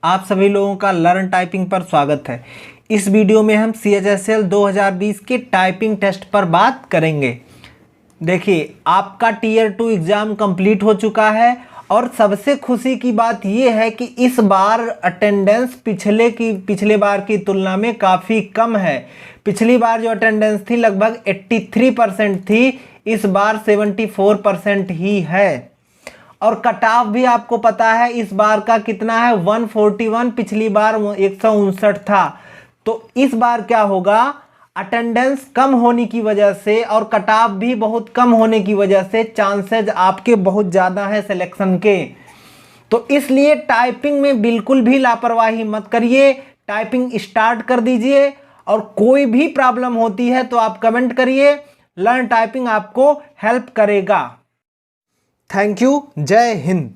आप सभी लोगों का लर्न टाइपिंग पर स्वागत है। इस वीडियो में हम CHSL 2020 के टाइपिंग टेस्ट पर बात करेंगे। देखिए, आपका टीयर 2 एग्ज़ाम कंप्लीट हो चुका है और सबसे खुशी की बात यह है कि इस बार अटेंडेंस पिछले बार की तुलना में काफ़ी कम है। पिछली बार जो अटेंडेंस थी लगभग 83% थी, इस बार 74% ही है। और कट ऑफ भी आपको पता है इस बार का कितना है, 141। पिछली बार 159 था। तो इस बार क्या होगा, अटेंडेंस कम होने की वजह से और कट ऑफ भी बहुत कम होने की वजह से चांसेस आपके बहुत ज़्यादा हैं सिलेक्शन के। तो इसलिए टाइपिंग में बिल्कुल भी लापरवाही मत करिए, टाइपिंग स्टार्ट कर दीजिए। और कोई भी प्रॉब्लम होती है तो आप कमेंट करिए, लर्न टाइपिंग आपको हेल्प करेगा। Thank you. जय हिंद।